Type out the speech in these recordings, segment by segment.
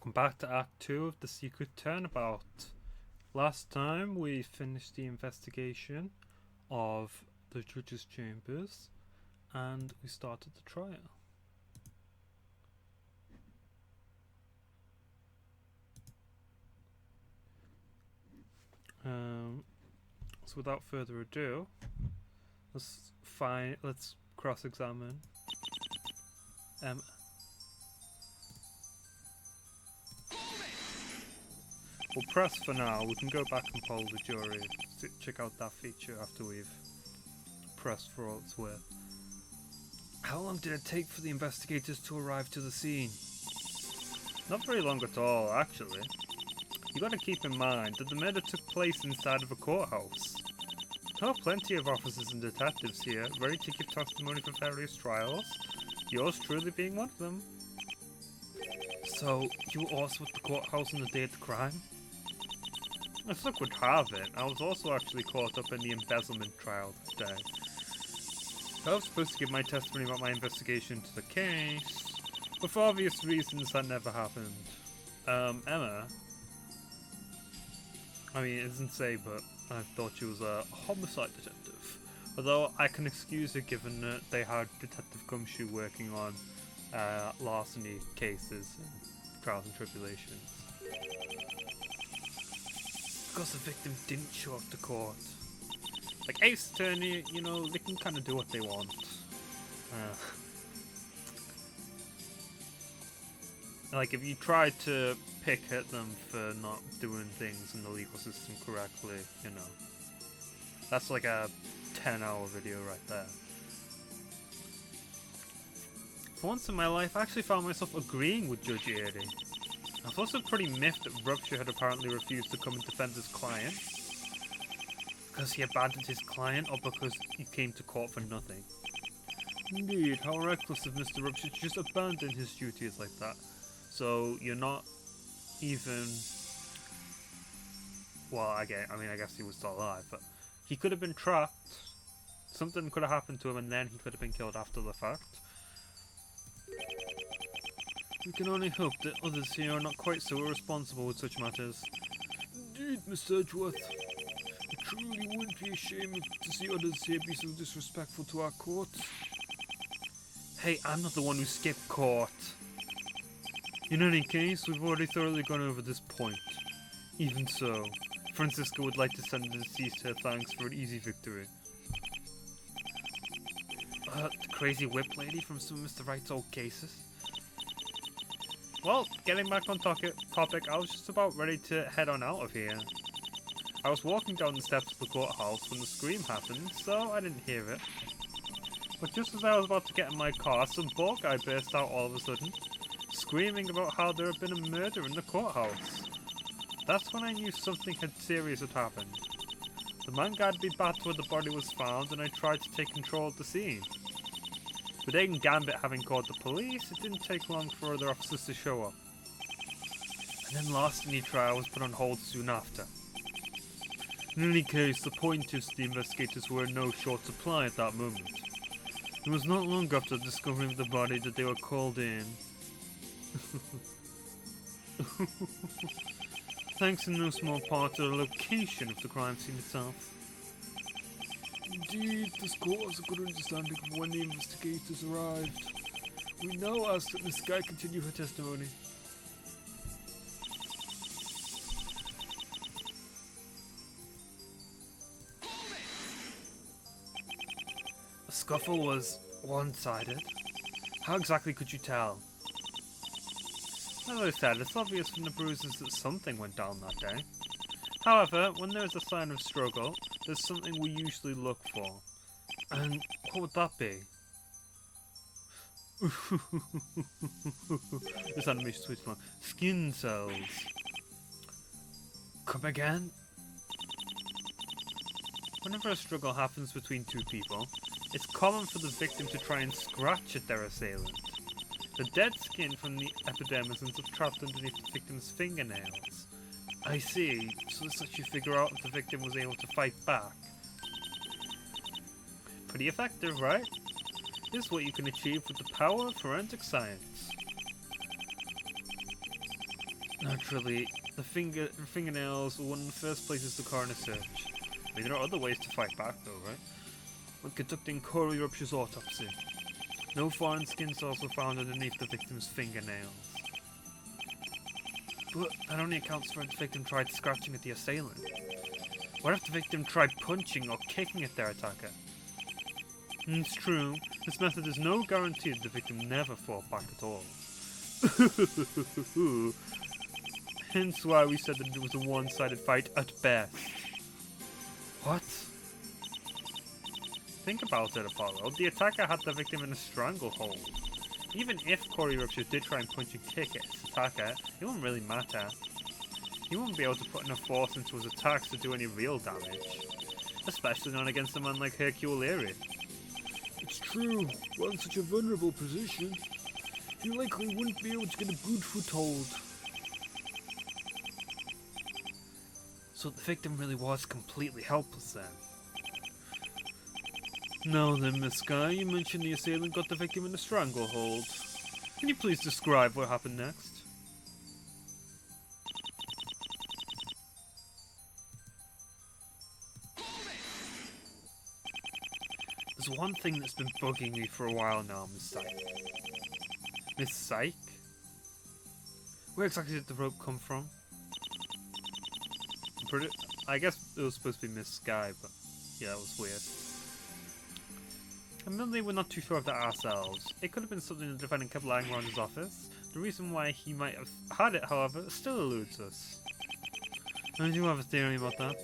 Welcome back to Act 2 of The Secret Turnabout. Last time we finished the investigation of the judge's chambers and we started the trial. So without further ado, let's cross-examine Emma. We'll press for now. We can go back and poll the jury to check out that feature after we've pressed for all it's worth. How long did it take for the investigators to arrive to the scene? Not very long at all, actually. You gotta keep in mind that the murder took place inside of a courthouse. There are plenty of officers and detectives here, ready to give testimony for various trials, yours truly being one of them. So, you were also at the courthouse on the day of the crime? As luck would have it, I was also actually caught up in the embezzlement trial that day. I was supposed to give my testimony about my investigation into the case, but for obvious reasons that never happened. Emma? I mean, it doesn't say, but I thought she was a homicide detective. Although I can excuse it given that they had Detective Gumshoe working on larceny cases and trials and tribulations. Because the victim didn't show up to court. Like Ace Attorney, you know, they can kind of do what they want. Like if you try to pick at them for not doing things in the legal system correctly, you know, that's like a 10-hour video right there. For once in my life, I actually found myself agreeing with Judge Eady. I was also pretty miffed that Rupture had apparently refused to come and defend his client. Because he abandoned his client, or because he came to court for nothing. Indeed, how reckless of Mr. Rupture to just abandon his duties like that. So, you're not even... Well, I guess he was still alive, but he could have been trapped. Something could have happened to him, and then he could have been killed after the fact. We can only hope that others here are not quite so irresponsible with such matters. Indeed, Mr. Edgeworth. It truly would be a shame to see others here be so disrespectful to our court. Hey, I'm not the one who skipped court. In any case, we've already thoroughly gone over this point. Even so, Francisco would like to send the deceased her thanks for an easy victory. The crazy whip lady from some of Mr. Wright's old cases? Well, getting back on topic, I was just about ready to head on out of here. I was walking down the steps of the courthouse when the scream happened, so I didn't hear it. But just as I was about to get in my car, some bald guy burst out all of a sudden, screaming about how there had been a murder in the courthouse. That's when I knew something serious had happened. The man guided me back to where the body was found, and I tried to take control of the scene. With Aiden Gambit having called the police, it didn't take long for other officers to show up. And then larceny trial was put on hold soon after. In any case, the point is the investigators were in no short supply at that moment. It was not long after the discovery of the body that they were called in. Thanks in no small part to the location of the crime scene itself. Indeed, this court has a good understanding of when the investigators arrived. We now ask that Miss Guy continue her testimony. The scuffle was one-sided. How exactly could you tell? As I said, it's obvious from the bruises that something went down that day. However, when there is a sign of struggle, there's something we usually look for. And what would that be? This animation switched on. Skin cells. Come again? Whenever a struggle happens between two people, it's common for the victim to try and scratch at their assailant. The dead skin from the epidermis ends up trapped underneath the victim's fingernails. I see, so as such you figure out if the victim was able to fight back. Pretty effective, right? This is what you can achieve with the power of forensic science. Naturally, the fingernails were one of the first places the coroner searched. I mean, there are other ways to fight back though, right? When conducting Corey Rupture's autopsy, no foreign skin cells were found underneath the victim's fingernails. But that only accounts for if the victim tried scratching at the assailant. What if the victim tried punching or kicking at their attacker? It's true, this method is no guarantee that the victim never fought back at all. Hence why we said that it was a one-sided fight at best. What? Think about it, Apollo. The attacker had the victim in a stranglehold. Even if Corey Rupture did try and punch and kick at his attacker, it wouldn't really matter. He wouldn't be able to put enough force into his attacks to do any real damage. Especially not against a man like Hercule Leary. It's true, while in such a vulnerable position, he likely wouldn't be able to get a good foothold. So the victim really was completely helpless then. Now then, Miss Sky, you mentioned the assailant got the victim in a stranglehold. Can you please describe what happened next? There's one thing that's been bugging me for a while now, Miss Psyche. Miss Psyche? Where exactly did the rope come from? I guess it was supposed to be Miss Sky, but yeah, that was weird. Admittedly, we're not too sure of that ourselves. It could have been something the defendant kept lying around his office. The reason why he might have had it, however, still eludes us. I do have a theory about that,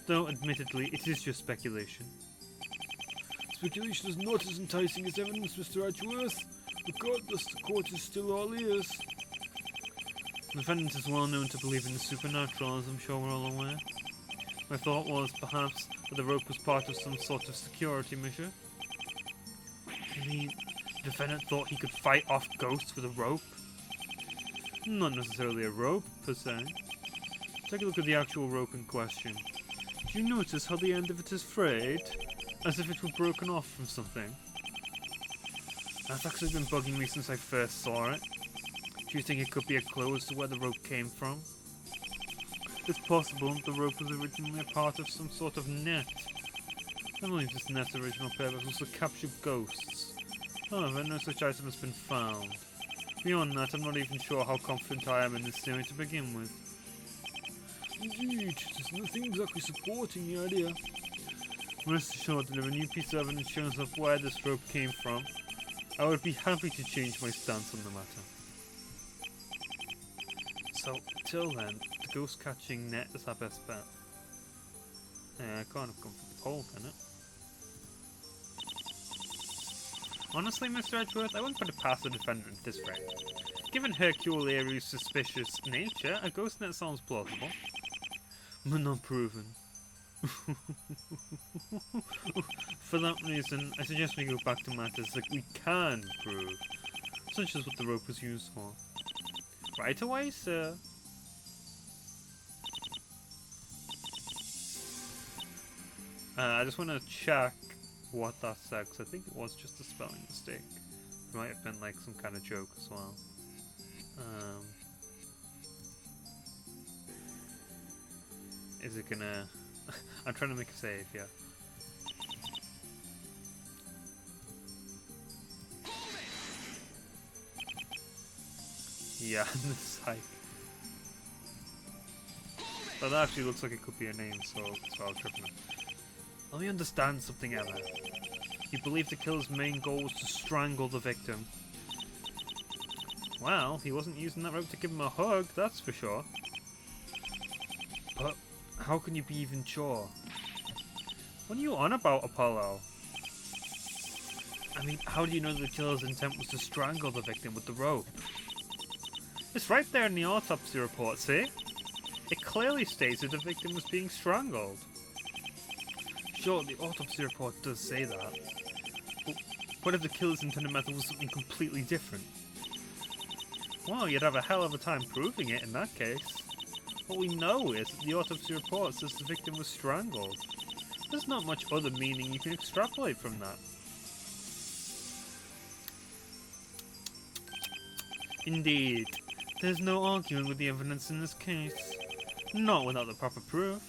though admittedly it is just speculation. Speculation is not as enticing as evidence, Mr. Edgeworth. Regardless, the court is still all ears. The defendant is well known to believe in the supernatural, as I'm sure we're all aware. My thought was, perhaps, that the rope was part of some sort of security measure. I mean, the defendant thought he could fight off ghosts with a rope? Not necessarily a rope, per se. Take a look at the actual rope in question. Do you notice how the end of it is frayed? As if it were broken off from something. That's actually been bugging me since I first saw it. Do you think it could be a clue as to where the rope came from? It's possible the rope was originally a part of some sort of net. I believe this net's original purpose was to capture ghosts. However, no such item has been found. Beyond that, I'm not even sure how confident I am in this theory to begin with. Indeed, there's nothing exactly supporting the idea. Rest assured that if a new piece of evidence shows up where this rope came from, I would be happy to change my stance on the matter. So, till then, the ghost catching net is our best bet. Yeah, I can't have come from the pole, can it? Honestly, Mr. Edgeworth, I wouldn't put it past the defendant at this rate. Given Hercule Leary's suspicious nature, a ghost net sounds plausible. But not proven. For that reason, I suggest we go back to matters that we can prove, such as what the rope was used for. Right away, sir. I just want to check what that said, because I think it was just a spelling mistake. It might have been like some kind of joke as well. Is it gonna... I'm trying to make a save, yeah. Yeah, this like... But that actually looks like it could be a name, so I'll trip him. Let me understand something, Emma. You believe the killer's main goal was to strangle the victim. Well, he wasn't using that rope to give him a hug, that's for sure. But how can you be even sure? What are you on about, Apollo? I mean, how do you know the killer's intent was to strangle the victim with the rope? It's right there in the autopsy report, see? It clearly states that the victim was being strangled. Sure, the autopsy report does say that. But what if the killer's intended method was something completely different? Well, you'd have a hell of a time proving it in that case. What we know is that the autopsy report says the victim was strangled. There's not much other meaning you can extrapolate from that. Indeed. There's no arguing with the evidence in this case. Not without the proper proof.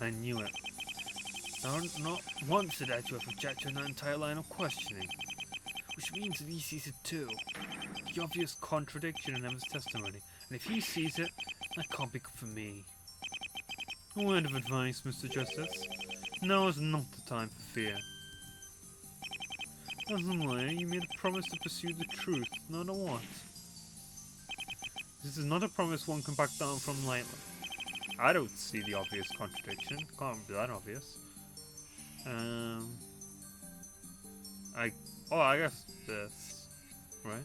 I knew it. Not once did Edgeworth object to that entire line of questioning. Which means that he sees it too. The obvious contradiction in Emma's testimony. And if he sees it, that can't be good for me. A word of advice, Mr. Justice. Now is not the time for fear. As a lawyer, you made a promise to pursue the truth, no matter what. This is not a promise one can back down from lightly. I don't see the obvious contradiction. Can't be that obvious. I guess this, right?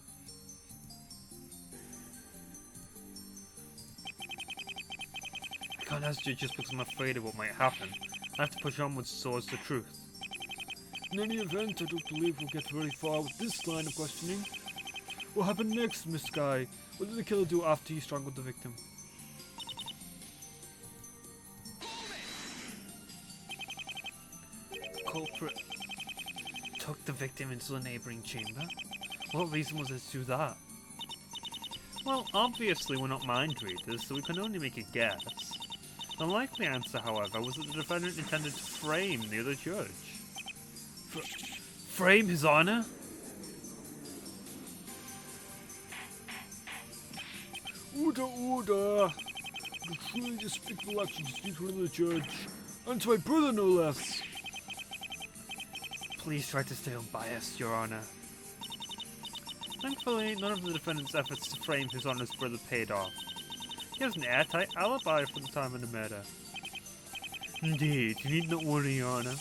I can't hesitate just because I'm afraid of what might happen. I have to push onwards towards the truth. In any event, I don't believe we'll get very far with this line of questioning. What happened next, Miss Sky? What did the killer do after he strangled the victim? The culprit took the victim into the neighbouring chamber. What reason was there to do that? Well, obviously we're not mind readers, so we can only make a guess. The likely answer, however, was that the defendant intended to frame the other judge. Frame his honour? Order! The truly despicable actions due to the judge, and to my brother no less. Please try to stay unbiased, Your Honour. Thankfully, none of the defendant's efforts to frame his honour's brother paid off. He has an airtight alibi for the time of the murder. Indeed, you need not worry, Your Honour.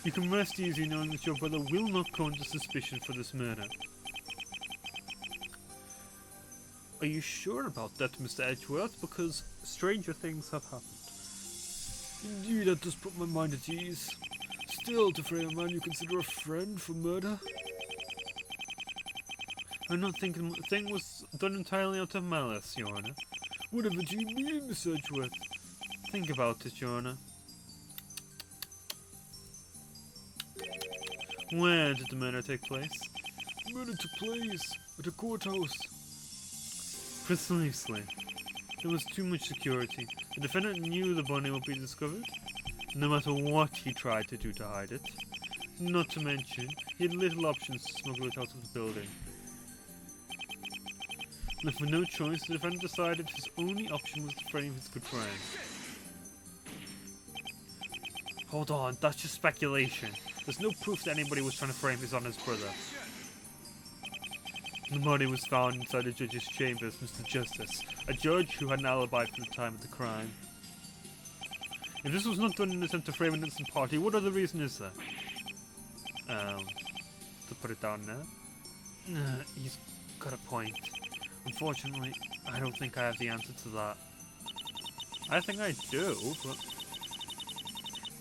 You can rest easy knowing that your brother will not come under suspicion for this murder. Are you sure about that, Mr. Edgeworth? Because stranger things have happened. Indeed, that does put my mind at ease. Still, to frame a man you consider a friend for murder? I'm not thinking the thing was done entirely out of malice, Your Honour. Whatever do you mean, Miss Edgeworth? Think about it, Your Honour. Where did the murder take place? The murder took place at a courthouse. Precisely. There was too much security. The defendant knew the body would be discovered, no matter what he tried to do to hide it. Not to mention, he had little options to smuggle it out of the building. Left with no choice, the defendant decided his only option was to frame his good friend. Hold on, that's just speculation. There's no proof that anybody was trying to frame his honour's brother. The body was found inside the judge's chambers, Mr. Justice, a judge who had an alibi for the time of the crime. If this was not done in an attempt to frame an innocent party, what other reason is there? To put it down now? He's got a point. Unfortunately, I don't think I have the answer to that. I think I do, but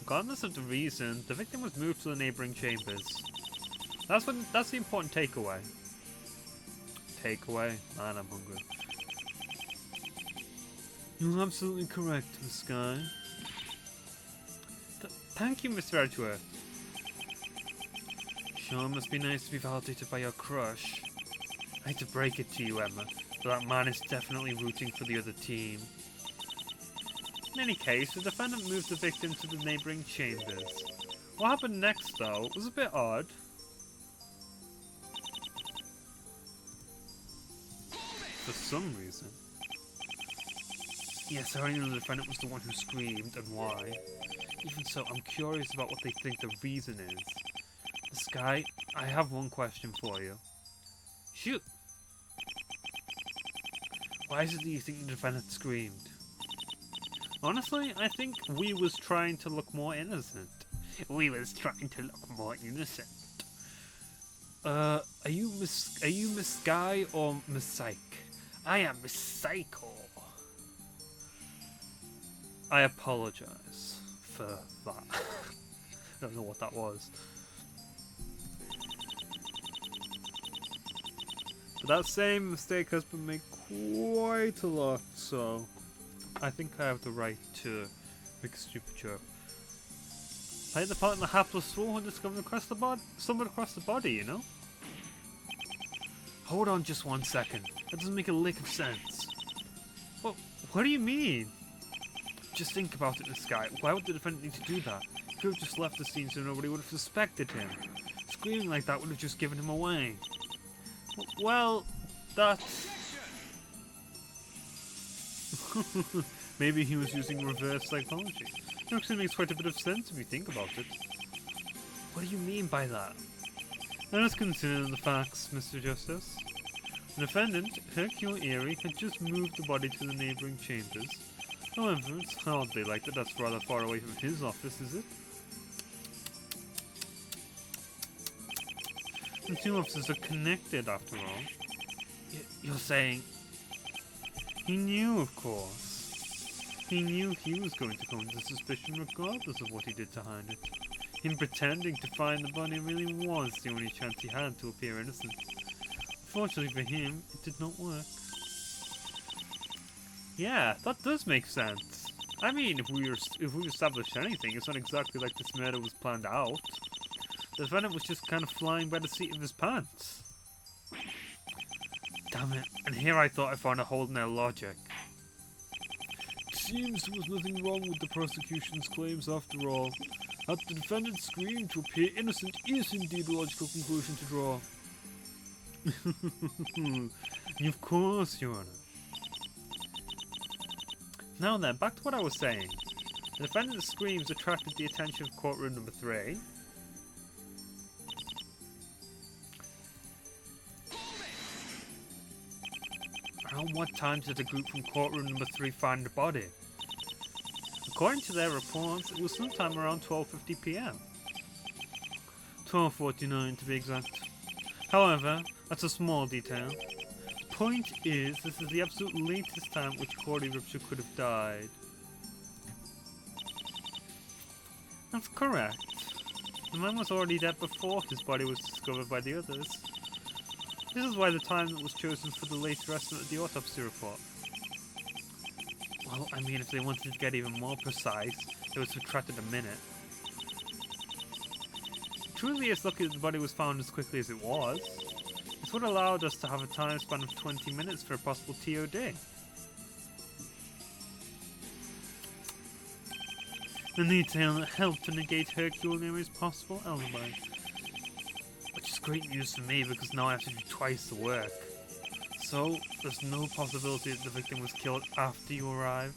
regardless of the reason, the victim was moved to the neighbouring chambers. That's the important takeaway. Man, I'm hungry. You're absolutely correct, Miss Sky. Thank you, Mr. Edgeworth. Sure must be nice to be validated by your crush. I hate to break it to you, Emma, but that man is definitely rooting for the other team. In any case, the defendant moved the victim to the neighbouring chambers. What happened next, though, was a bit odd. For some reason. Yes, I already know the defendant was the one who screamed, and why. Even so, I'm curious about what they think the reason is. Sky, I have one question for you. Shoot! Why is it that you think the defendant screamed? Honestly, I think we was trying to look more innocent. Are you Miss Sky or Miss Psych? I am Miss Psycho. I apologize for that. I don't know what that was. But that same mistake has been made quite a lot, so I think I have the right to make a stupid joke. Play the part in the hapless fool who stumbled across the body, you know? Hold on just 1 second. That doesn't make a lick of sense. Well, what do you mean? Just think about it, this guy. Why would the defendant need to do that? He could have just left the scene so nobody would have suspected him. Screaming like that would have just given him away. Well, that's... Maybe he was using reverse psychology. It actually makes quite a bit of sense if you think about it. What do you mean by that? Let us consider the facts, Mr. Justice. The defendant, Hercule Erie, had just moved the body to the neighbouring chambers. However, it's hardly likely that's rather far away from his office, is it? The two offices are connected, after all. You're saying... He knew, of course. He knew he was going to come into suspicion regardless of what he did to hide it. Him pretending to find the body really was the only chance he had to appear innocent. Fortunately for him, it did not work. Yeah, that does make sense. I mean, if we established anything, it's not exactly like this murder was planned out. The defendant was just kind of flying by the seat of his pants. Damn it, and here I thought I found a hole in their logic. It seems there was nothing wrong with the prosecution's claims after all. That the defendant screamed to appear innocent is indeed a logical conclusion to draw. Of course, Your Honor. Now then, back to what I was saying. The defendant's screams attracted the attention of courtroom number 3. Around what time did the group from courtroom number 3 find the body? According to their reports, it was sometime around 12:50 PM. 12:49 to be exact. However, that's a small detail. The point is, this is the absolute latest time at which Corey Rupture could have died. That's correct. The man was already dead before his body was discovered by the others. This is why the time that was chosen for the later estimate of the autopsy report. Well, I mean, if they wanted to get even more precise, they would subtract a minute. Truly, it's lucky that the body was found as quickly as it was. It's what allowed us to have a time span of 20 minutes for a possible TOD. The detail that helped to negate Hercule Erie's possible alibi. Which is great news for me because now I have to do twice the work. So, there's no possibility that the victim was killed after you arrived.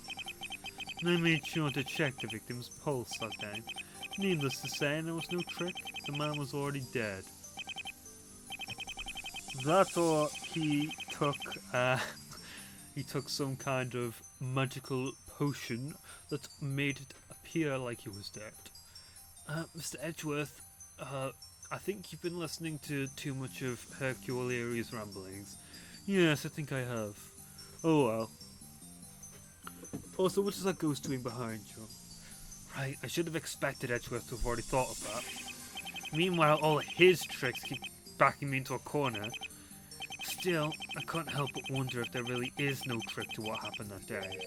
And I made sure to check the victim's pulse that day. Needless to say, there was no trick. The man was already dead. That's or he took some kind of magical potion that made it appear like he was dead. Mr. Edgeworth, I think you've been listening to too much of Hercule Erie's ramblings. Yes, I think I have. Oh well. Also, what is that ghost doing behind you? Right, I should have expected Edgeworth to have already thought of that. Meanwhile, all his tricks keep backing me into a corner. Still, I can't help but wonder if there really is no trick to what happened that day.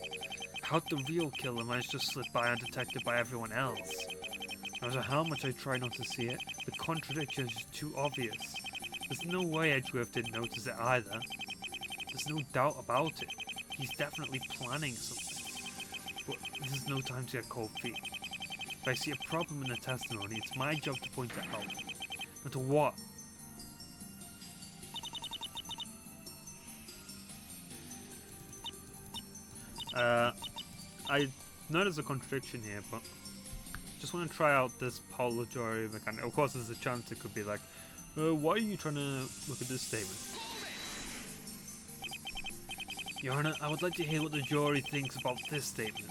How'd the real killer manage to slip by undetected by everyone else? No matter how much I try not to see it, the contradiction is just too obvious. There's no way Edgeworth didn't notice it either. There's no doubt about it. He's definitely planning something. But this is no time to get cold feet. If I see a problem in the testimony, it's my job to point it out. No matter what. I notice a contradiction here, but just want to try out this Polidori mechanic. Of course, there's a chance it could be like, why are you trying to look at this statement? Your Honor, I would like to hear what the jury thinks about this statement.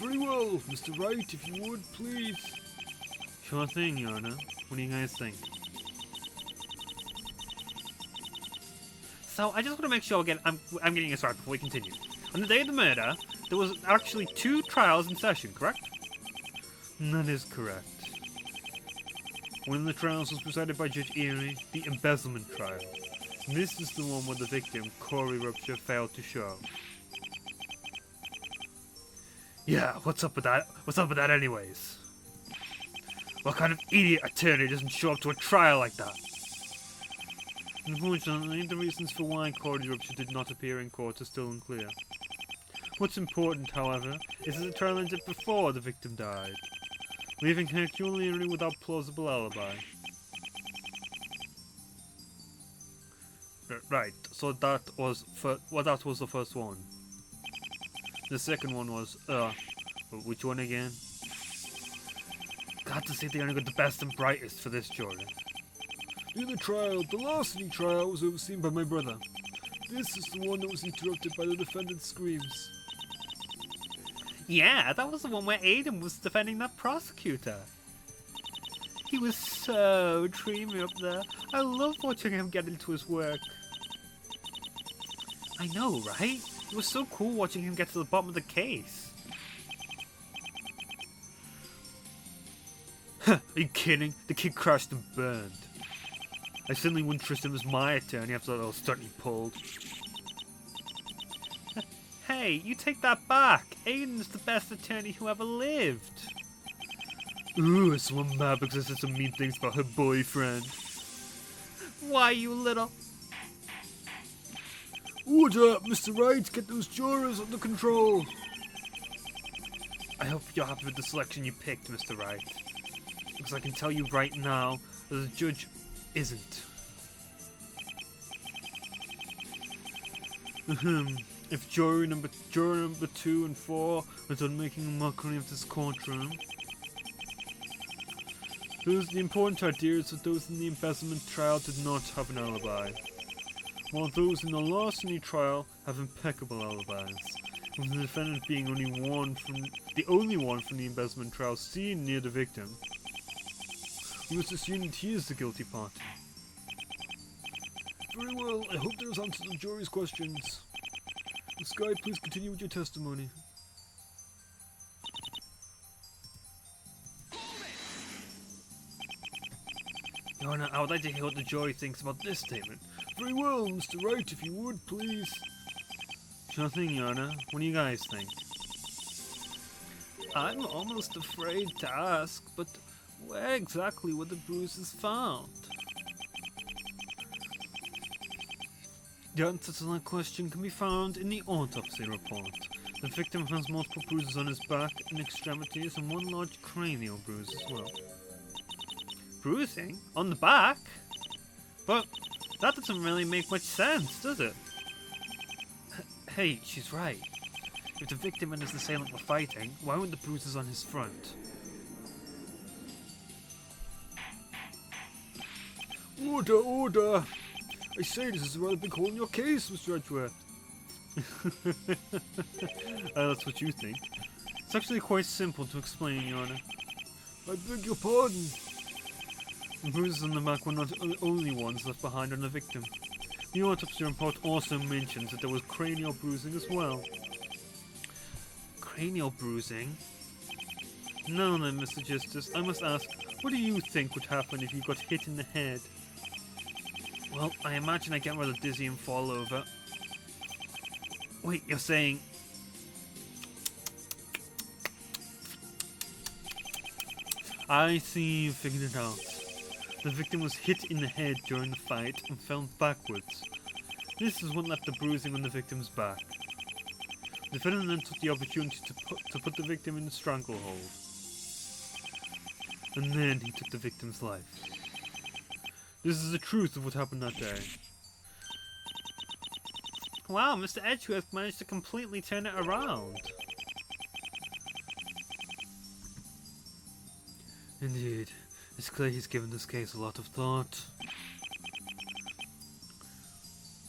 Very well, Mr. Wright, if you would, please. Sure thing, Your Honor. What do you guys think? So, I just want to make sure I'm getting this right before we continue. On the day of the murder, there was actually 2 trials in session, correct? That is correct. One of the trials was presided by Judge Erie, the embezzlement trial. This is the one where the victim, Corey Rupture, failed to show. Yeah, what's up with that? What's up with that anyways? What kind of idiot attorney doesn't show up to a trial like that? Unfortunately, the reasons for why cord eruption did not appear in court are still unclear. What's important, however, is that the trial ended before the victim died, leaving Hercule Leary without plausible alibi. Right, so that was that was the first one. The second one was, which one again? Got to say they only got the best and brightest for this, Jordan. The other trial, the larceny trial, was overseen by my brother. This is the one that was interrupted by the defendant's screams. Yeah, that was the one where Aiden was defending that prosecutor. He was so dreamy up there. I love watching him get into his work. I know, right? It was so cool watching him get to the bottom of the case. Are you kidding? The kid crashed and burned. I certainly wouldn't trust him as my attorney after that little stunt he pulled. Hey, you take that back. Aiden's the best attorney who ever lived. Ooh, is someone mad because I said some mean things about her boyfriend? Why, you little... Order, Mr. Wright, get those jurors under control. I hope you're happy with the selection you picked, Mr. Wright. Because I can tell you right now that the judge isn't. If jury number 2 and 4 are done making a mockery of this courtroom, the important idea is that those in the embezzlement trial did not have an alibi, while those in the larceny trial have impeccable alibis, with the defendant being the only one from the embezzlement trial seen near the victim. We must assume that he is the guilty party. Very well, I hope those answered the jury's questions. Miss Guy, please continue with your testimony. Your Honor, I would like to hear what the jury thinks about this statement. Very well, Mr. Wright, if you would, please. Sure thing, Your Honor. What do you guys think? I'm almost afraid to ask, but where exactly were the bruises found? The answer to that question can be found in the autopsy report. The victim has multiple bruises on his back and extremities and one large cranial bruise as well. Bruising? On the back? But that doesn't really make much sense, does it? Hey, she's right. If the victim and his assailant were fighting, why weren't the bruises on his front? Order, order! I say this is a rather big hole in your case, Mr. Edgeworth. That's what you think. It's actually quite simple to explain, Your Honor. I beg your pardon. The bruises on the back were not the only ones left behind on the victim. The autopsy report also mentions that there was cranial bruising as well. Cranial bruising? Now then, Mr. Justice, I must ask, what do you think would happen if you got hit in the head? Well, I imagine I get rather dizzy and fall over. Wait, you're saying... I see you figured it out. The victim was hit in the head during the fight and fell backwards. This is what left the bruising on the victim's back. The defendant then took the opportunity to put the victim in the stranglehold. And then he took the victim's life. This is the truth of what happened that day. Wow, Mr. Edgeworth managed to completely turn it around. Indeed. It's clear he's given this case a lot of thought.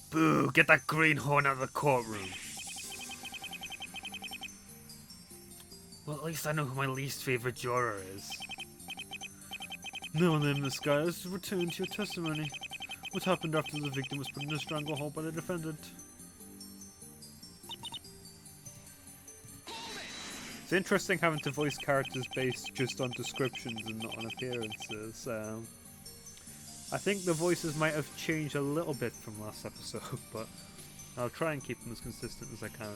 Boo! Get that greenhorn out of the courtroom! Well, at least I know who my least favourite juror is. Now then, Miss Guy, let's return to your testimony. What happened after the victim was put in a stranglehold by the defendant? It's interesting having to voice characters based just on descriptions and not on appearances. I think the voices might have changed a little bit from last episode, but I'll try and keep them as consistent as I can.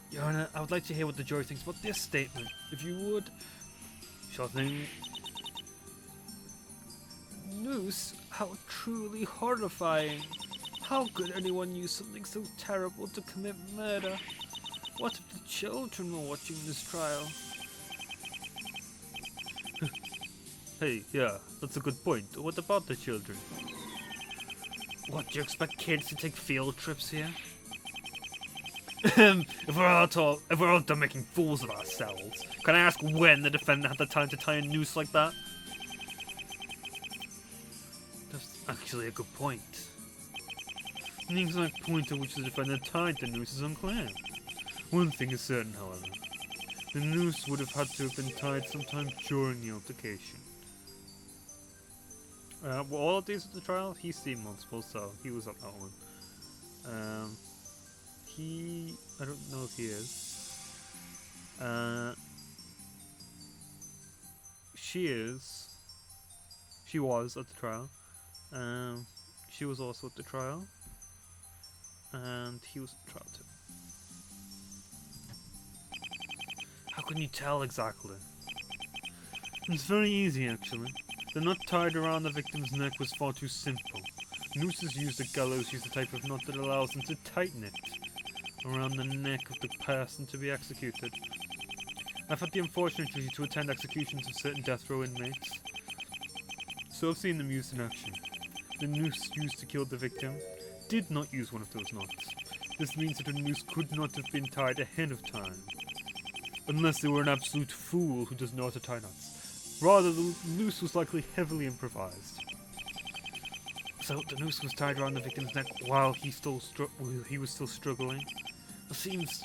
Your Honor, I would like to hear what the jury thinks about this statement, if you would. Sure thing. noose? How truly horrifying. How could anyone use something so terrible to commit murder? What if the children were watching this trial? Hey, yeah, that's a good point. What about the children? What, do you expect kids to take field trips here? if we're all done making fools of ourselves, can I ask when the defendant had the time to tie a noose like that? That's actually a good point. The exact point at which the defendant tied the noose is unclear. One thing is certain, however. The noose would have had to have been tied sometime during the altercation. Were all of these at the trial? He's seen multiple, so he was at that one. I don't know if he is. She was at the trial. She was also at the trial. And he was at the trial too. How can you tell exactly? It's very easy, actually. The knot tied around the victim's neck was far too simple. Nooses used at gallows use the type of knot that allows them to tighten it around the neck of the person to be executed. I've had the unfortunate duty to attend executions of certain death row inmates, so I've seen them used in action. The noose used to kill the victim did not use one of those knots. This means that a noose could not have been tied ahead of time, unless they were an absolute fool who does not know how to tie knots. Rather, the noose was likely heavily improvised. So the noose was tied around the victim's neck while he was still struggling. It seems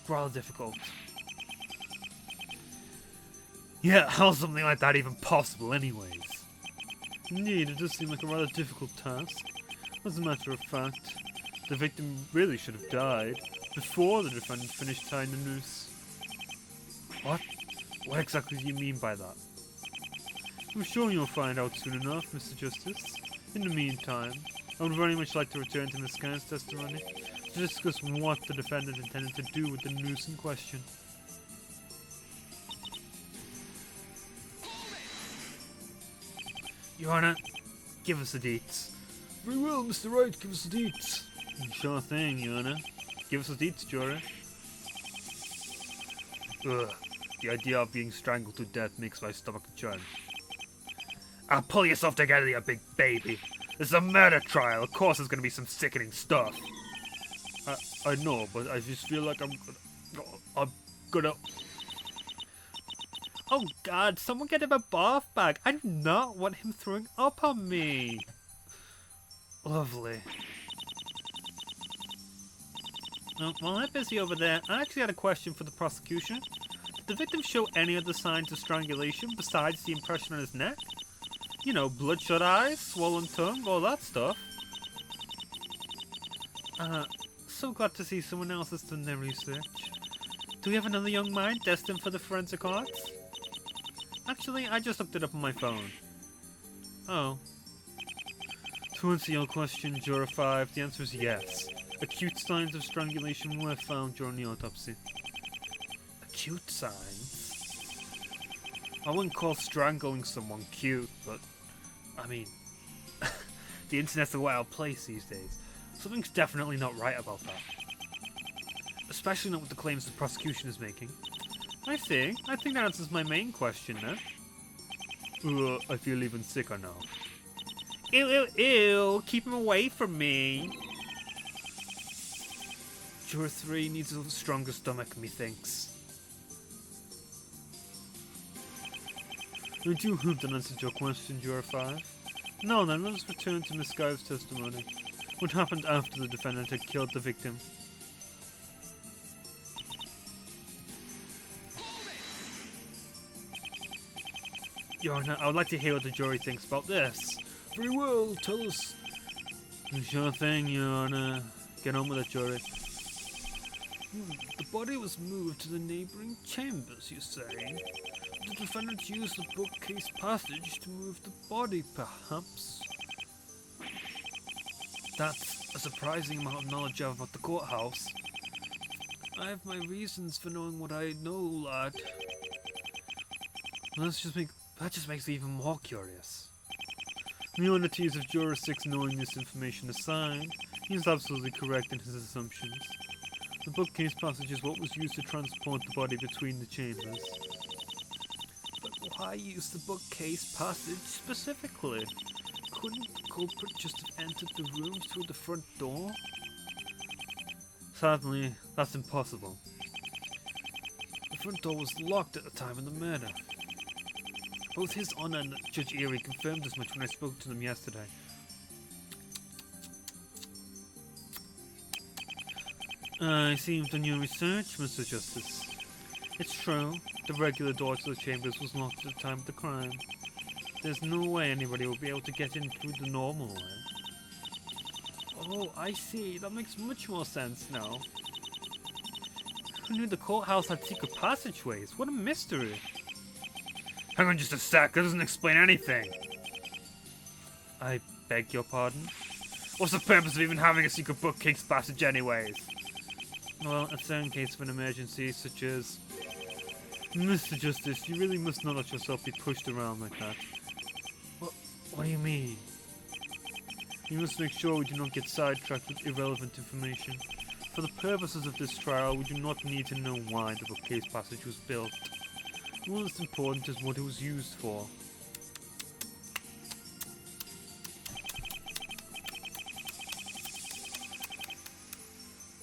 rather difficult. Yeah, how's something like that even possible anyways? Indeed, it does seem like a rather difficult task. As a matter of fact, the victim really should have died before the defendant finished tying the noose. What? What exactly do you mean by that? I'm sure you'll find out soon enough, Mr. Justice. In the meantime, I would very much like to return to Miss Scan's testimony to discuss what the defendant intended to do with the noose in question. Your Honor, give us the deets. Very well, Mr. Wright, give us the deets. Sure thing, Your Honor. Give us the deets, jury. Ugh, the idea of being strangled to death makes my stomach churn. I'll pull yourself together, you big baby. This is a murder trial. Of course there's going to be some sickening stuff. I know, but I just feel like I'm gonna... Oh God, someone get him a bath bag. I do not want him throwing up on me. Lovely. Well, while I'm busy over there, I actually had a question for the prosecution. Did the victim show any other signs of strangulation besides the impression on his neck? You know, bloodshot eyes, swollen tongue, all that stuff. So glad to see someone else has done their research. Do we have another young mind destined for the forensic arts? Actually, I just looked it up on my phone. Oh. To answer your question, Juror 5, the answer is yes. Acute signs of strangulation were found during the autopsy. Acute signs? I wouldn't call strangling someone cute, but... I mean... the internet's a wild place these days. Something's definitely not right about that. Especially not with the claims the prosecution is making. I think that answers my main question then. I feel even sicker now. Ew, ew, ew! Keep him away from me! Juror 3 needs a stronger stomach, methinks. Would you have done answered your question, Juror 5? Now then, let us return to Miss Sky's testimony. What happened after the defendant had killed the victim? Your Honor, I would like to hear what the jury thinks about this. Very well, tell us. Sure thing, Your Honor. Get on with it, jury. The body was moved to the neighbouring chambers, you say? The defendant used the bookcase passage to move the body, perhaps? That's a surprising amount of knowledge you have about the courthouse. I have my reasons for knowing what I know, lad. That just makes me even more curious. The oddities of Juror 6 knowing this information aside, he is absolutely correct in his assumptions. The bookcase passage is what was used to transport the body between the chambers. But why use the bookcase passage specifically? Couldn't the culprit just have entered the room through the front door? Sadly, that's impossible. The front door was locked at the time of the murder. Both His Honour and Judge Erie confirmed as much when I spoke to them yesterday. I see you've done your research, Mr. Justice. It's true, the regular door to the chambers was locked at the time of the crime. There's no way anybody will be able to get in through the normal way. Oh, I see. That makes much more sense now. Who knew the courthouse had secret passageways? What a mystery. Hang on just a sec, that doesn't explain anything. I beg your pardon? What's the purpose of even having a secret bookcase passage anyways? Well, it's in case of an emergency such as... Mr. Justice, you really must not let yourself be pushed around like that. What do you mean? You must make sure we do not get sidetracked with irrelevant information. For the purposes of this trial, we do not need to know why the bookcase passage was built. All that's important is what it was used for.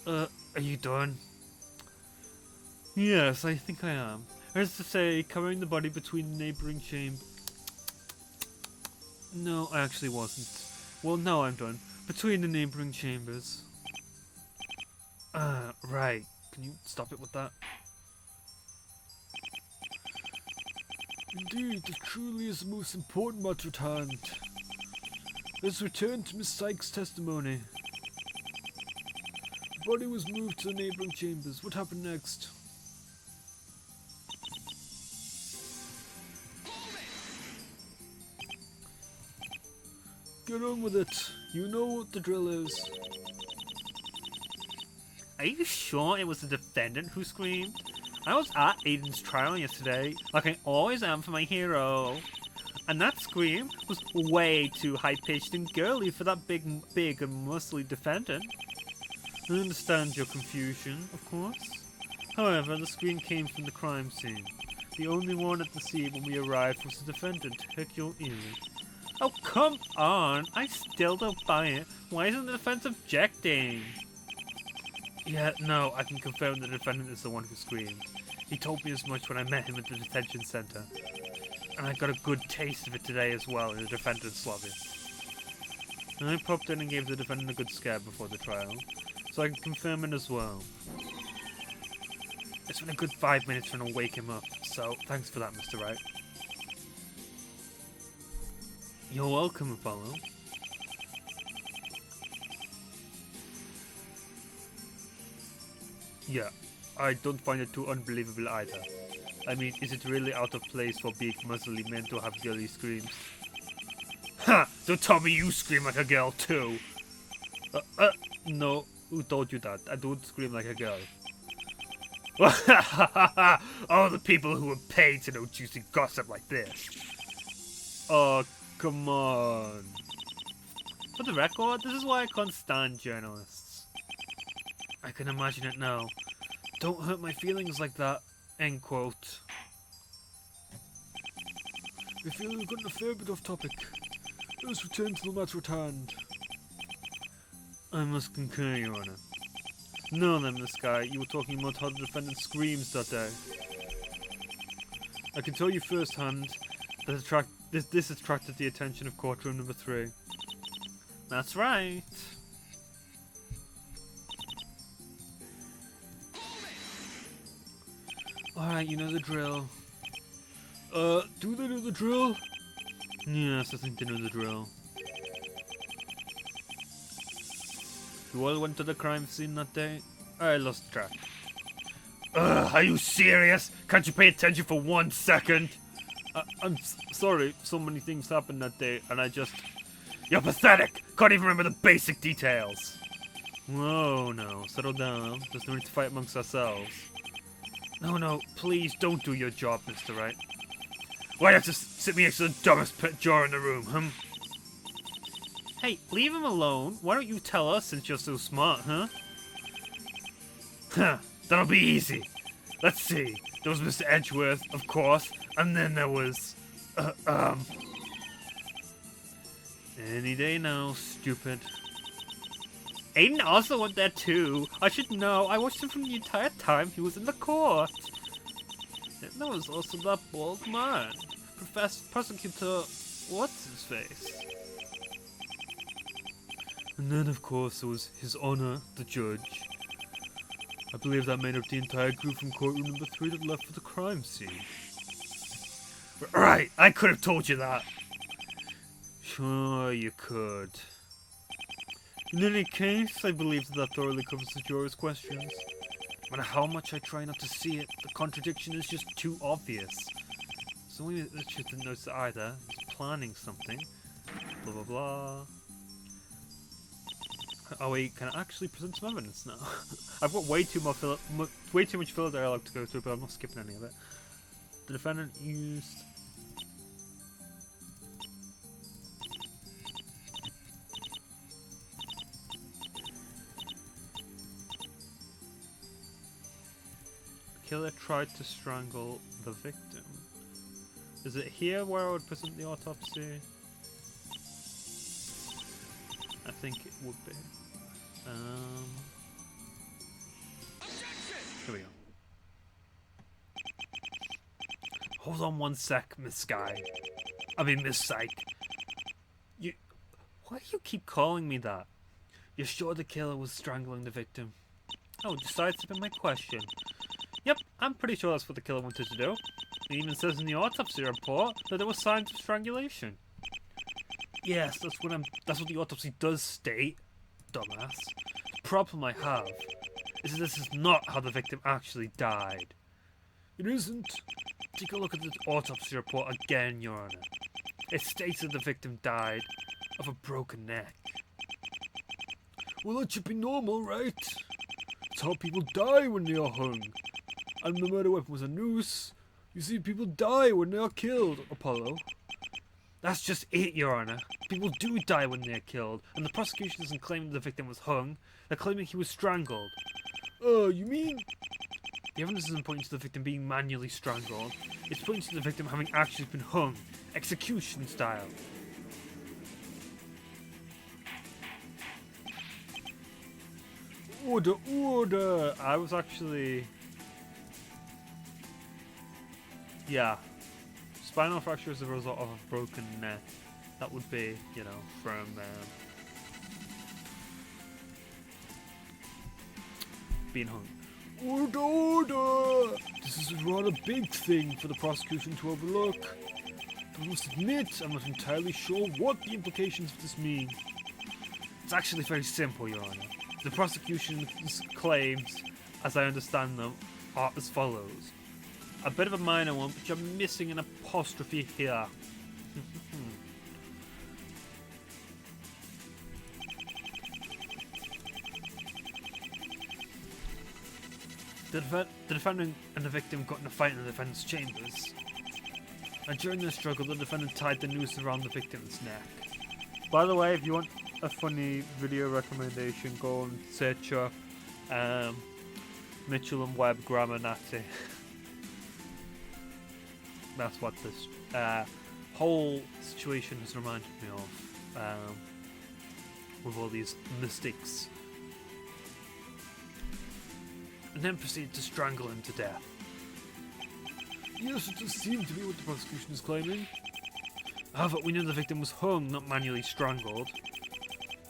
Are you done? Yes, I think I am. As to say, carrying the body between the neighbouring chambers. No, I actually wasn't. Well, now I'm done. Between the neighbouring chambers. Right. Can you stop it with that? Indeed, it truly is the most important matter at hand. Let's return to Miss Sykes' testimony. The body was moved to the neighbouring chambers. What happened next? Get on with it. You know what the drill is. Are you sure it was the defendant who screamed? I was at Aiden's trial yesterday, like I always am for my hero. And that scream was way too high-pitched and girly for that big and muscly defendant. I understand your confusion, of course. However, the scream came from the crime scene. The only one at the scene when we arrived was the defendant, Hercule Erie. Oh, come on! I still don't buy it. Why isn't the defense objecting? Yeah, no, I can confirm the defendant is the one who screamed. He told me as much when I met him at the detention center. And I got a good taste of it today as well in the defendant's lobby. And I popped in and gave the defendant a good scare before the trial, so I can confirm it as well. It's been a good 5 minutes trying to wake him up, so thanks for that, Mr. Wright. You're welcome, Apollo. Yeah, I don't find it too unbelievable either. I mean, is it really out of place for big, muscly men to have girly screams? Ha! Don't tell me you scream like a girl too! No, who told you that? I don't scream like a girl. All the people who are paid to know juicy gossip like this. Oh, come on. For the record, this is why I can't stand journalists. I can imagine it now. Don't hurt my feelings like that. End quote. I feel we've gotten a fair bit off topic. Let's return to the matter at hand. I must concur, Your Honor. No, then, Miss Guy, you were talking about how the defendant screams that day. I can tell you firsthand that this attracted the attention of courtroom number 3. That's right. Alright, you know the drill. Do they know the drill? Yes, I think they know the drill. You all went to the crime scene that day? I lost track. Are you serious? Can't you pay attention for 1 second? I'm sorry, so many things happened that day, and I just... You're pathetic! Can't even remember the basic details! Whoa, no, settle down. There's no need to fight amongst ourselves. No, please don't do your job, Mr. Wright. Why do you have to sit me next to the dumbest pet jar in the room, Hey, leave him alone. Why don't you tell us since you're so smart, huh? Huh, that'll be easy. Let's see. There was Mr. Edgeworth, of course, and then there was... Any day now, stupid. Aiden also went there too. I should know. I watched him from the entire time he was in the court. And there was also that bald man. Prosecutor... What's his face? And then, of course, there was His Honor, the judge. I believe that made up the entire group from courtroom number 3 that left for the crime scene. Right, I could have told you that. Sure, you could. In any case, I believe that thoroughly covers the jurors' questions. No matter how much I try not to see it, the contradiction is just too obvious. So we didn't notice it either. He's planning something. Blah blah blah. Oh wait, can I actually present some evidence now? I've got way too much filler dialogue to go through, but I'm not skipping any of it. The defendant used... The killer tried to strangle the victim. Is it here where I would present the autopsy? I think it would be. Here we go. Hold on one sec, Miss Sky. I mean, Miss Psych. Why do you keep calling me that? You're sure the killer was strangling the victim? Oh, decisive in my question. Yep, I'm pretty sure that's what the killer wanted to do. It even says in the autopsy report that there were signs of strangulation. Yes, that's what the autopsy does state, dumbass. The problem I have is that this is not how the victim actually died. It isn't. Take a look at the autopsy report again, Your Honor. It states that the victim died of a broken neck. Well, that should be normal, right? It's how people die when they are hung. And the murder weapon was a noose. You see, people die when they are killed, Apollo. That's just it, Your Honor. People do die when they're killed, and the prosecution isn't claiming the victim was hung. They're claiming he was strangled. Oh, you mean? The evidence isn't pointing to the victim being manually strangled. It's pointing to the victim having actually been hung, execution style. Order, order! I was actually... Yeah. Spinal fracture is a result of a broken neck. That would be, you know, from being hung. Order, order! This is a rather big thing for the prosecution to overlook. I must admit, I'm not entirely sure what the implications of this mean. It's actually very simple, Your Honor. The prosecution's claims, as I understand them, are as follows. A bit of a minor one, but you're missing an apostrophe here. The defendant and the victim got in a fight in the defendant's chambers. And during the struggle, the defendant tied the noose around the victim's neck. By the way, if you want a funny video recommendation, go and search up Mitchell and Webb Grammar Nazi. That's what this whole situation has reminded me of, with all these mistakes. And then proceeded to strangle him to death. Yes, it does seem to be what the prosecution is claiming. However, we know the victim was hung, not manually strangled.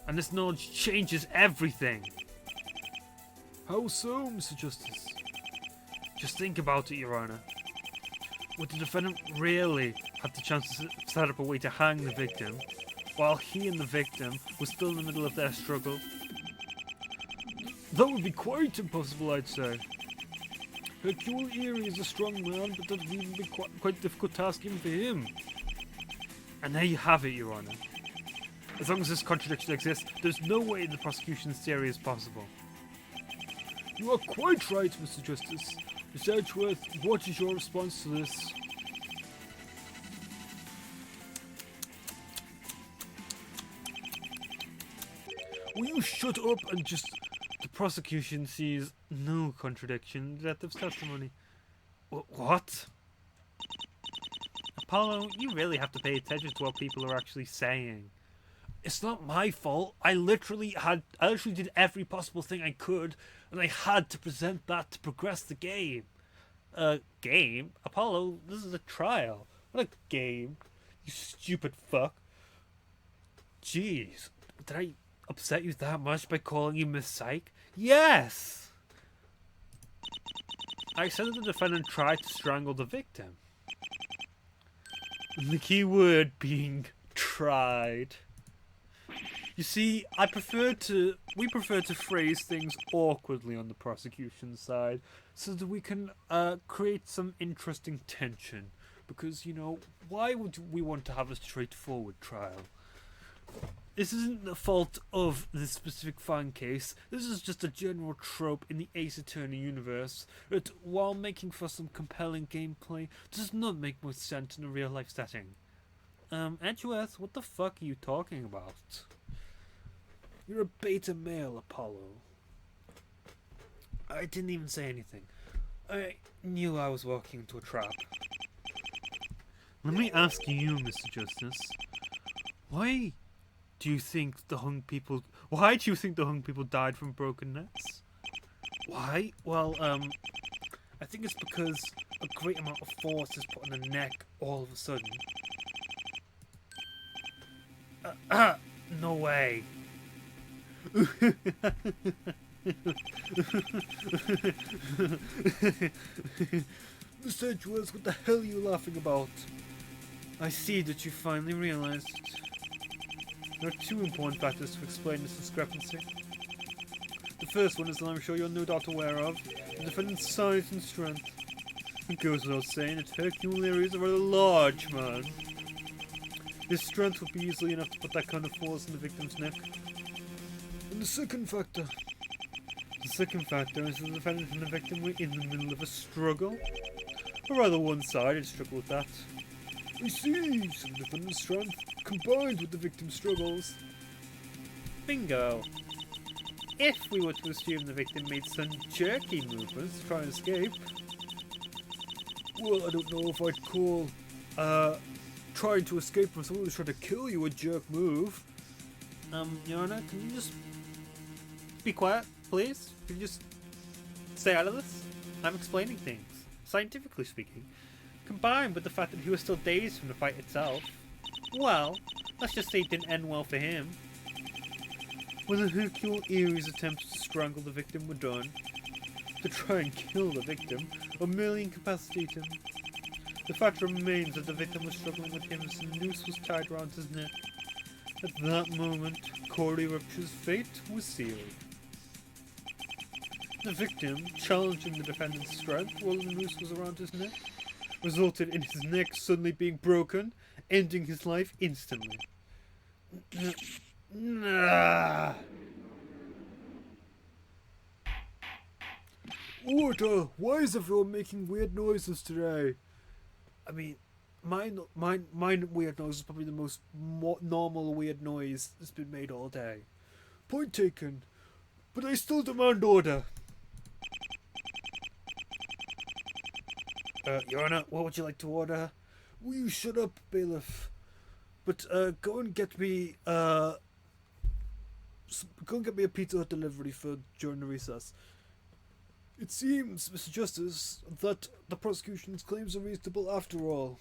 And this knowledge changes everything. How so, Mr. Justice? Just think about it, Your Honor. Would the defendant really have the chance to set up a way to hang the victim, while he and the victim were still in the middle of their struggle? That would be quite impossible, I'd say. Hercule Erie is a strong man, but that would even be quite a difficult task even for him. And there you have it, Your Honor. As long as this contradiction exists, there's no way the prosecution's theory is possible. You are quite right, Mr. Justice. Mr. Edgeworth, what is your response to this? Will you shut up and just... The prosecution sees no contradiction in the detective's testimony. What? Apollo, you really have to pay attention to what people are actually saying. It's not my fault. I literally did every possible thing I could, and I had to present that to progress the game. Game? Apollo, this is a trial, not a game. You stupid fuck. Jeez, did I upset you that much by calling you Miss Psych? Yes! I said that the defendant tried to strangle the victim. The key word being tried. You see, we prefer to phrase things awkwardly on the prosecution side so that we can create some interesting tension. Because, you know, why would we want to have a straightforward trial? This isn't the fault of this specific fan case. This is just a general trope in the Ace Attorney universe that, while making for some compelling gameplay, does not make much sense in a real-life setting. Edgeworth, what the fuck are you talking about? You're a beta male, Apollo. I didn't even say anything. I knew I was walking into a trap. Let me ask you, Mr. Justice. Why do you think the hung people died from broken necks? Why? Well, I think it's because a great amount of force is put on the neck all of a sudden. No way. Mr. Edgeworth, what the hell are you laughing about? I see that you finally realized it. There are two important factors to explain this discrepancy. The first one is that I'm sure you're no doubt aware of, the defendant's size and strength. It goes without saying that Hercule is a rather large man. His strength would be easily enough to put that kind of force in the victim's neck. And the second factor? The second factor is that the defendant and the victim were in the middle of a struggle. A rather one-sided struggle at that. I see, so the defendant's strength combined with the victim's struggles. Bingo! If we were to assume the victim made some jerky movements to try and escape... Well, I don't know if I'd call, trying to escape from someone who's trying to kill you a jerk move. Your Honor, can you just be quiet, please? Can you just stay out of this? I'm explaining things, scientifically speaking. Combined with the fact that he was still dazed from the fight itself. Well, let's just say it didn't end well for him. When the Hercule Erie's attempts to strangle the victim were done, to try and kill the victim, or merely incapacitate him, the fact remains that the victim was struggling with him as the noose was tied around his neck. At that moment, Corey Rupture's fate was sealed. The victim, challenging the defendant's strength while the noose was around his neck, resulted in his neck suddenly being broken, ending his life instantly. Order! Why is everyone making weird noises today? I mean, mine weird noise is probably the most normal weird noise that's been made all day. Point taken. But I still demand order. Your Honor, what would you like to order? Will you shut up, bailiff? But go and get me a Pizza Hut delivery for during the recess. It seems, Mr. Justice, that the prosecution's claims are reasonable after all.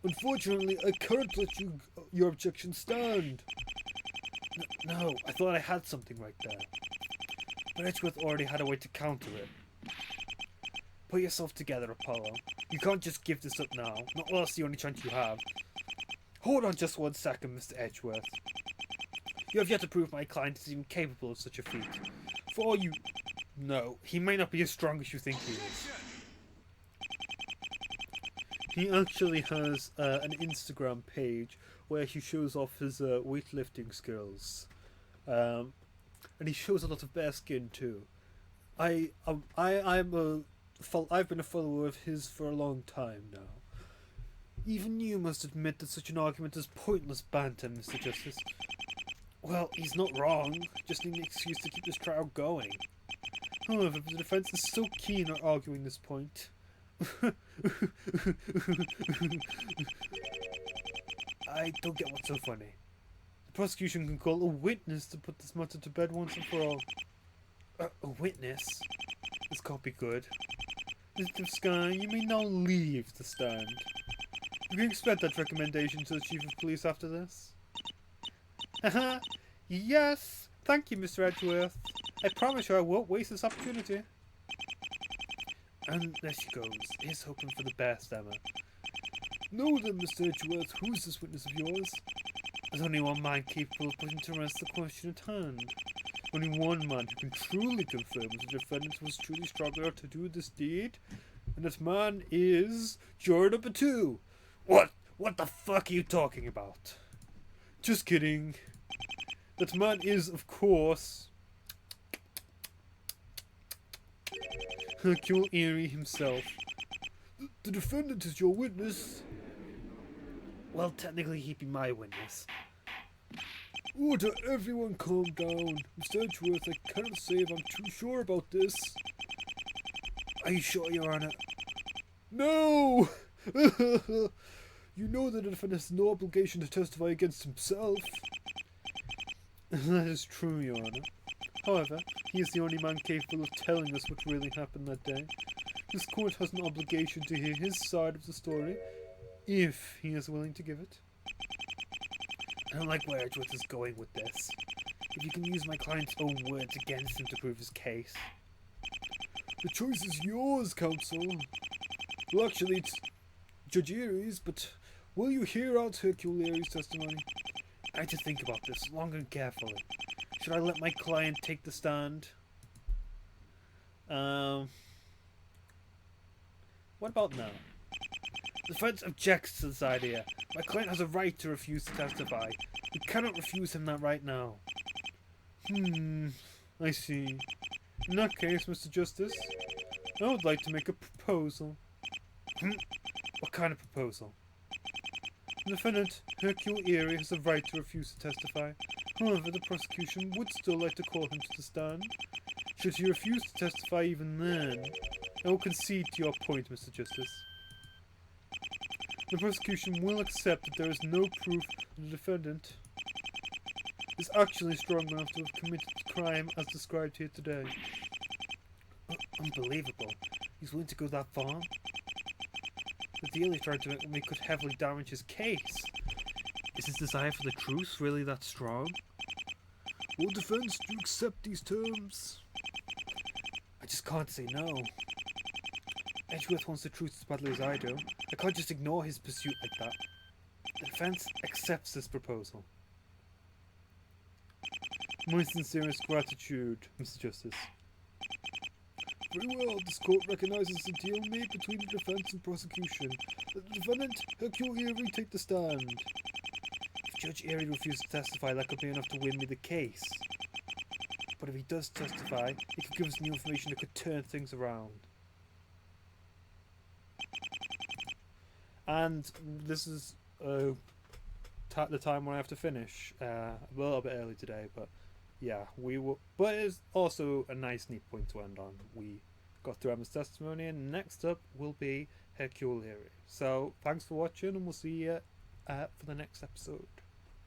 Unfortunately, I can't let your objection stand. No, I thought I had something right there. But Edgeworth already had a way to counter it. Put yourself together, Apollo. You can't just give this up now. Not while it's the only chance you have. Hold on just 1 second, Mr. Edgeworth. You have yet to prove my client is even capable of such a feat. For all you know, he may not be as strong as you think he is. He actually has an Instagram page where he shows off his weightlifting skills. And he shows a lot of bare skin too. I've been a follower of his for a long time now. Even you must admit that such an argument is pointless banter, Mr. Justice. Well, he's not wrong. Just need an excuse to keep this trial going. However, the defense is so keen on arguing this point. I don't get what's so funny. The prosecution can call a witness to put this matter to bed once and for all. A witness? This can't be good. Detective Sky, you may now leave the stand. You can expect that recommendation to the Chief of Police after this. Haha, yes! Thank you, Mr. Edgeworth. I promise you I won't waste this opportunity. And there she goes. Here's hoping for the best, Emma. No then, Mr. Edgeworth, who is this witness of yours? There's only one man capable of putting to rest the question at hand. Only one man who can truly confirm that the defendant was truly strong enough to do this deed, and that man is juror number 2. What the fuck are you talking about? Just kidding. That man is, of course, Hercule Erie himself. The defendant is your witness. Well, technically he'd be my witness. Order, everyone calm down. Mr. Edgeworth, I cannot say if I'm too sure about this. Are you sure, Your Honor? No! You know that the defendant has no obligation to testify against himself. That is true, Your Honor. However, he is the only man capable of telling us what really happened that day. This court has an obligation to hear his side of the story, if he is willing to give it. I don't like where Edgeworth is going with this. If you can use my client's own words against him to prove his case. The choice is yours, counsel. Well, actually, it's Judge Erie's, but will you hear out Hercule Erie's testimony? I had to think about this long and carefully. Should I let my client take the stand? What about now? The defense objects to this idea. My client has a right to refuse to testify. We cannot refuse him that right now. I see. In that case, Mr. Justice, I would like to make a proposal. What kind of proposal? The defendant, Hercule Erie, has a right to refuse to testify. However, the prosecution would still like to call him to the stand. Should he refuse to testify even then, I will concede to your point, Mr. Justice. The prosecution will accept that there is no proof that the defendant is actually strong enough to have committed the crime as described here today. Unbelievable. He's willing to go that far? The deal he tried to make could heavily damage his case. Is his desire for the truth really that strong? Will defense, do you accept these terms? I just can't say no. Edgeworth wants the truth as badly as I do. I can't just ignore his pursuit like that. The defense accepts this proposal. My sincerest gratitude, Mr. Justice. Very well, this court recognizes the deal made between the defense and prosecution. Let the defendant, Hercule Erie, take the stand. If Judge Erie refuses to testify, that could be enough to win me the case. But if he does testify, he could give us new information that could turn things around. And this is the time when I have to finish. A little bit early today, but yeah, we will. But it's also a nice, neat point to end on. We got through Emma's testimony, and next up will be Hercule Erie. So thanks for watching, and we'll see you for the next episode.